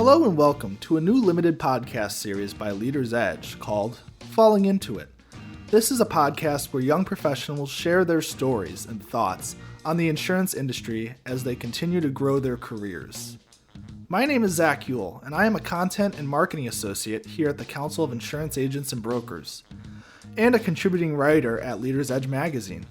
Hello and welcome to a new limited podcast series by Leaders Edge called Falling Into It. This is a podcast where young professionals share their stories and thoughts on the insurance industry as they continue to grow their careers. My name is Zach Ewell, and I am a content and marketing associate here at the Council of Insurance Agents and Brokers, and a contributing writer at Leaders Edge magazine.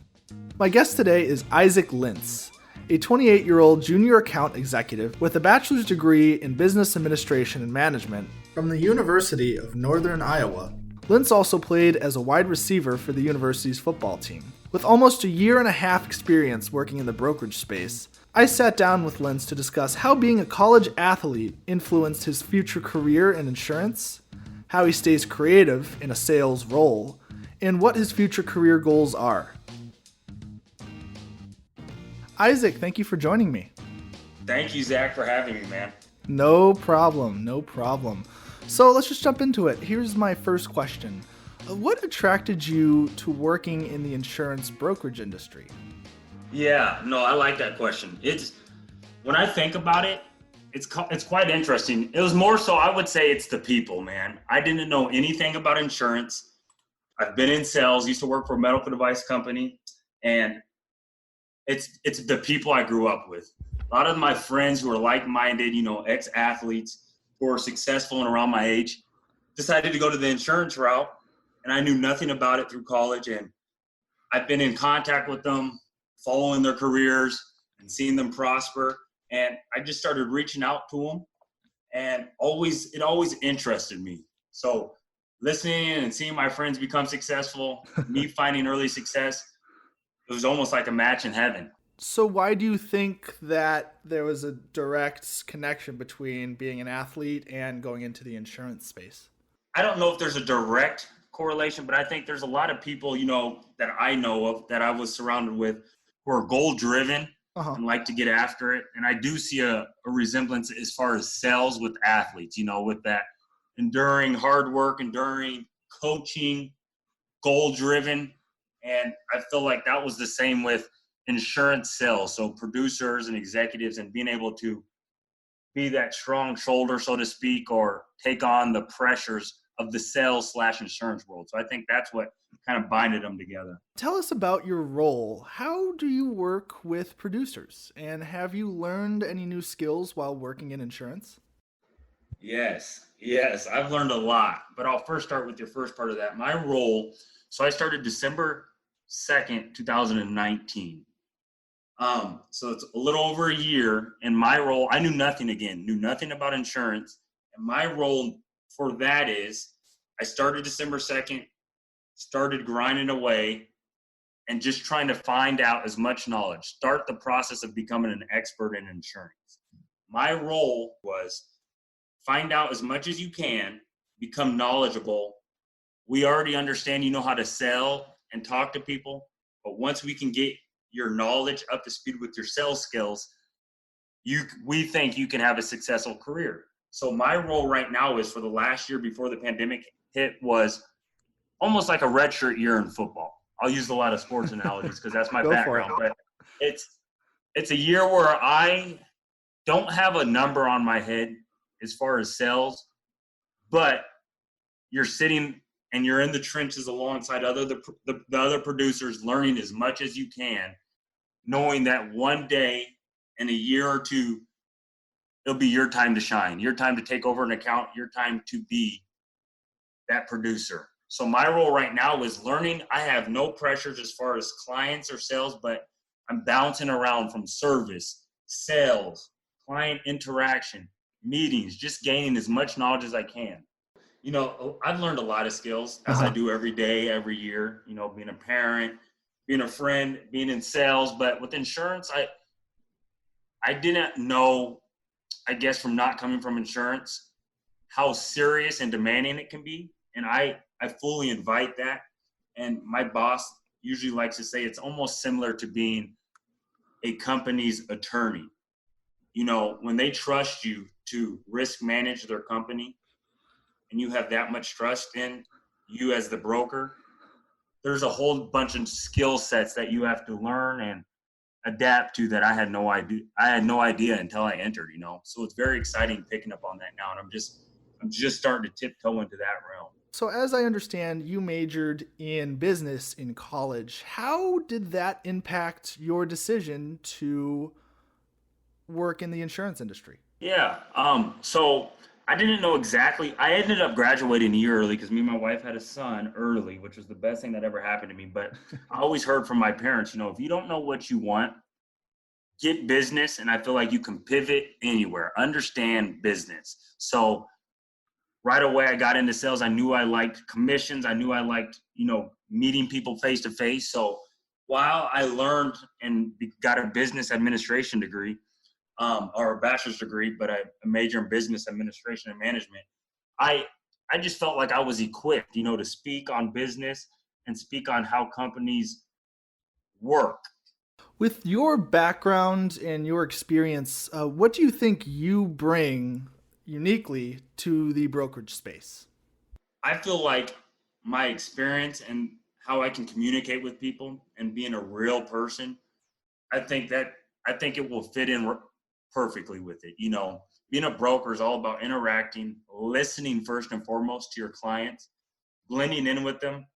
My guest today is Isaac Lintz, a 28-year-old junior account executive with a bachelor's degree in business administration and management from the University of Northern Iowa. Lintz also played as a wide receiver for the university's football team. With almost a year and a half experience working in the brokerage space, I sat down with Lintz to discuss how being a college athlete influenced his future career in insurance, how he stays creative in a sales role, and what his future career goals are. Isaac, thank you for joining me. Thank you, Zach, for having me, man. No problem. So let's just jump into it. Here's my first question. What attracted you to working in the insurance brokerage industry? Yeah, no, I like that question. When I think about it, it's quite interesting. It was more so, I would say it's the people, man. I didn't know anything about insurance. I've been in sales, used to work for a medical device company, and it's the people I grew up with. A lot of my friends who are like-minded, ex-athletes who are successful and around my age, decided to go to the insurance route, and I knew nothing about it through college. And I've been in contact with them, following their careers and seeing them prosper. And I just started reaching out to them, and it always interested me. So listening and seeing my friends become successful, me finding early success, it was almost like a match in heaven. So why do you think that there was a direct connection between being an athlete and going into the insurance space? I don't know if there's a direct correlation, but I think there's a lot of people, that I know of, that I was surrounded with, who are goal-driven and like to get after it. And I do see a resemblance as far as sales with athletes, with that enduring hard work, enduring coaching, goal-driven. And I feel like that was the same with insurance sales. So producers and executives, and being able to be that strong shoulder, so to speak, or take on the pressures of the sales/insurance world. So I think that's what kind of binded them together. Tell us about your role. How do you work with producers? And have you learned any new skills while working in insurance? Yes, I've learned a lot. But I'll first start with your first part of that. My role, so I started December 2nd, 2019. So it's a little over a year. And my role, I knew nothing about insurance. And my role for that is, I started December 2nd, started grinding away and just trying to find out as much knowledge, start the process of becoming an expert in insurance. My role was find out as much as you can, become knowledgeable. We already understand, how to sell and talk to people, but once we can get your knowledge up to speed with your sales skills, we think you can have a successful career. So my role right now is, for the last year before the pandemic hit, was almost like a redshirt year in football. I'll use a lot of sports analogies because that's my background, but it's a year where I don't have a number on my head as far as sales, but you're sitting and you're in the trenches alongside the other producers, learning as much as you can, knowing that one day in a year or two, it'll be your time to shine, your time to take over an account, your time to be that producer. So my role right now is learning. I have no pressures as far as clients or sales, but I'm bouncing around from service, sales, client interaction, meetings, just gaining as much knowledge as I can. I've learned a lot of skills, as I do every day, every year, being a parent, being a friend, being in sales. But with insurance, I didn't know, I guess, from not coming from insurance, how serious and demanding it can be. And I fully invite that. And my boss usually likes to say it's almost similar to being a company's attorney. When they trust you to risk manage their company, and you have that much trust in you as the broker, there's a whole bunch of skill sets that you have to learn and adapt to that I had no idea until I entered, So it's very exciting picking up on that now. And I'm just starting to tiptoe into that realm. So, as I understand, you majored in business in college. How did that impact your decision to work in the insurance industry? Yeah. So I didn't know exactly. I ended up graduating a year early because me and my wife had a son early, which was the best thing that ever happened to me. But I always heard from my parents, if you don't know what you want, get business. And I feel like you can pivot anywhere, understand business. So right away, I got into sales. I knew I liked commissions. I knew I liked, meeting people face to face. So while I learned and got a business administration degree, or a bachelor's degree, but a major in business administration and management, I just felt like I was equipped, to speak on business and speak on how companies work. With your background and your experience, what do you think you bring uniquely to the brokerage space? I feel like my experience and how I can communicate with people and being a real person, I think it will fit in perfectly with it. Being a broker is all about interacting, listening first and foremost to your clients, blending in with them,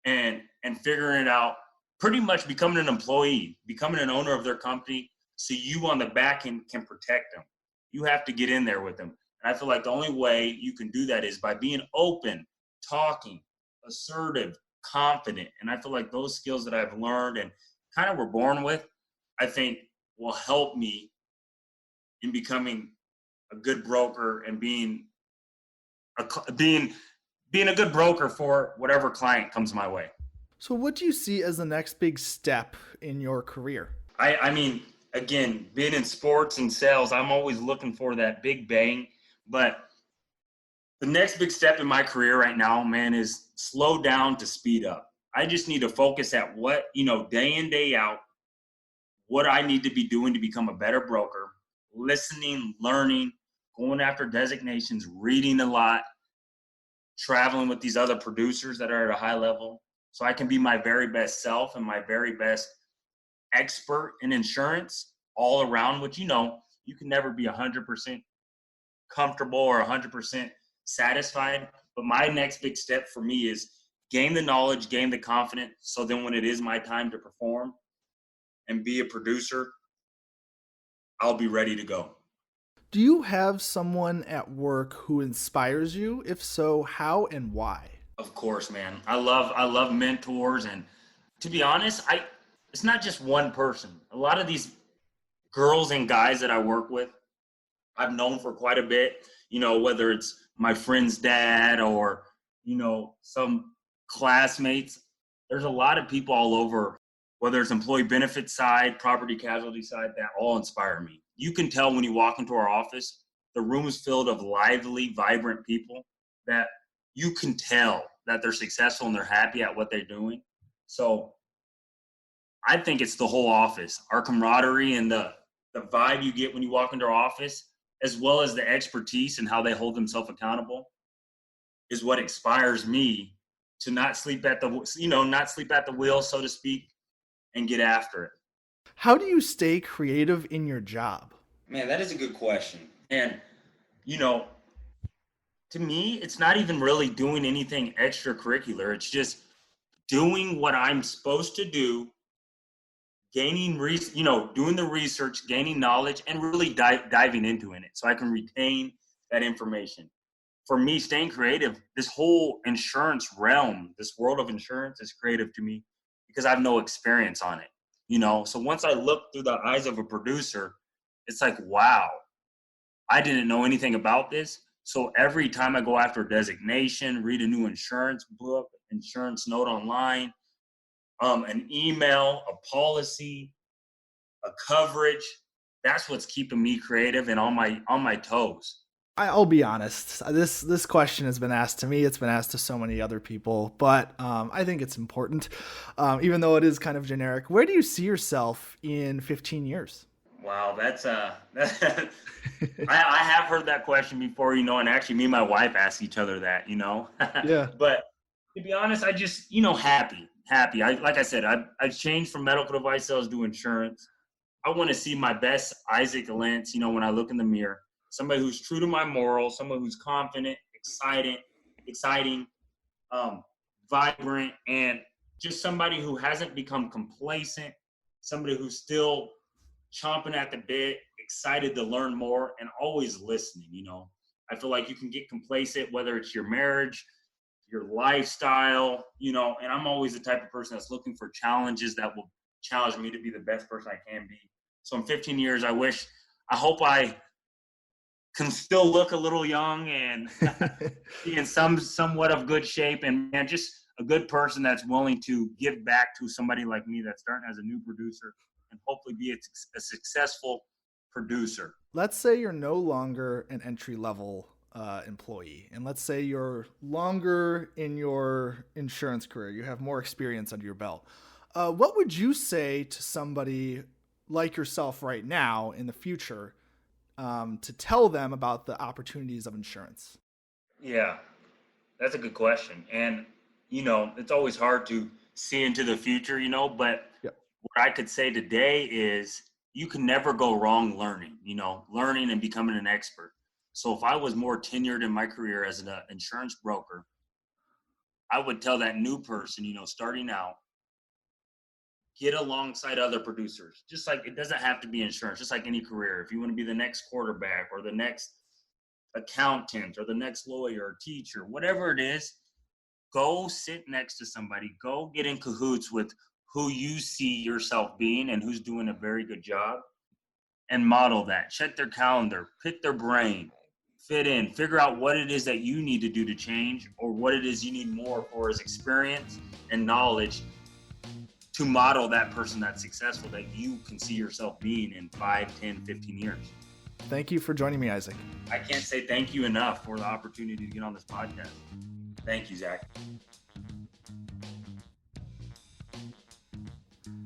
and figuring it out. Pretty much becoming an employee, becoming an owner of their company, so you on the back end can protect them. You have to get in there with them. And I feel like the only way you can do that is by being open, talking, assertive, confident. And I feel like those skills that I've learned and kind of were born with, I think will help me in becoming a good broker and being a good broker for whatever client comes my way. So, what do you see as the next big step in your career? I mean, again, being in sports and sales, I'm always looking for that big bang. But the next big step in my career right now, man, is slow down to speed up. I just need to focus at what, day in, day out, what I need to be doing to become a better broker, listening, learning, going after designations, reading a lot, traveling with these other producers that are at a high level, so I can be my very best self and my very best expert in insurance all around, which, you can never be 100% comfortable or 100% satisfied. But my next big step for me is gain the knowledge, gain the confidence. So then when it is my time to perform and be a producer, I'll be ready to go. Do you have someone at work who inspires you? If so, how and why? Of course, man. I love mentors, and to be honest, it's not just one person. A lot of these girls and guys that I work with, I've known for quite a bit, whether it's my friend's dad or, some classmates. There's a lot of people all over, whether it's employee benefit side, property casualty side, that all inspire me. You can tell when you walk into our office, the room is filled of lively, vibrant people that you can tell that they're successful and they're happy at what they're doing. So I think it's the whole office, our camaraderie and the vibe you get when you walk into our office, as well as the expertise and how they hold themselves accountable, is what inspires me to not sleep at the wheel, so to speak, and get after it. How do you stay creative in your job? Man, that is a good question. And, to me, it's not even really doing anything extracurricular. It's just doing what I'm supposed to do, doing the research, gaining knowledge, and really diving into it so I can retain that information. For me, staying creative, this whole insurance realm, this world of insurance is creative to me because I have no experience on it. So once I look through the eyes of a producer, it's like, wow, I didn't know anything about this. So every time I go after a designation, read a new insurance book, insurance note online, an email, a policy, a coverage, that's what's keeping me creative and on my toes. I'll be honest. This question has been asked to me. It's been asked to so many other people, but I think it's important, even though it is kind of generic. Where do you see yourself in 15 years? Wow, that's I have heard that question before, and actually me and my wife ask each other that, Yeah. But to be honest, I just, happy. happy. Like I said, I've changed from medical device sales to insurance. I want to see my best Isaac Lintz, when I look in the mirror, somebody who's true to my morals, someone who's confident, exciting, vibrant, and just somebody who hasn't become complacent, somebody who's still chomping at the bit, excited to learn more, and always listening. I feel like you can get complacent, whether it's your marriage, your lifestyle, and I'm always the type of person that's looking for challenges that will challenge me to be the best person I can be. So in 15 years, I hope I can still look a little young and be in somewhat of good shape, and just a good person that's willing to give back to somebody like me that's starting as a new producer and hopefully be a successful producer. Let's say you're no longer an entry-level employee, and let's say you're longer in your insurance career. You have more experience under your belt. What would you say to somebody like yourself right now in the future to tell them about the opportunities of insurance? Yeah, that's a good question. And, it's always hard to see into the future, but Yep. what I could say today is you can never go wrong learning and becoming an expert. So if I was more tenured in my career as an insurance broker, I would tell that new person, starting out, get alongside other producers. Just like it doesn't have to be insurance, just like any career. If you want to be the next quarterback or the next accountant or the next lawyer or teacher, whatever it is, go sit next to somebody. Go get in cahoots with who you see yourself being and who's doing a very good job, and model that. Check their calendar, pick their brain, fit in, figure out what it is that you need to do to change, or what it is you need more for as experience and knowledge to model that person that's successful that you can see yourself being in 5, 10, 15 years. Thank you for joining me, Isaac. I can't say thank you enough for the opportunity to get on this podcast. Thank you, Zach.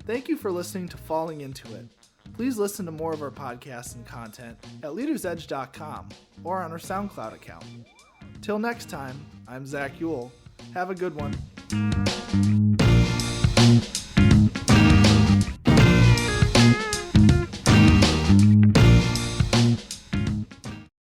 Thank you for listening to Falling Into It. Please listen to more of our podcasts and content at leadersedge.com or on our SoundCloud account. Till next time, I'm Zach Ewell. Have a good one.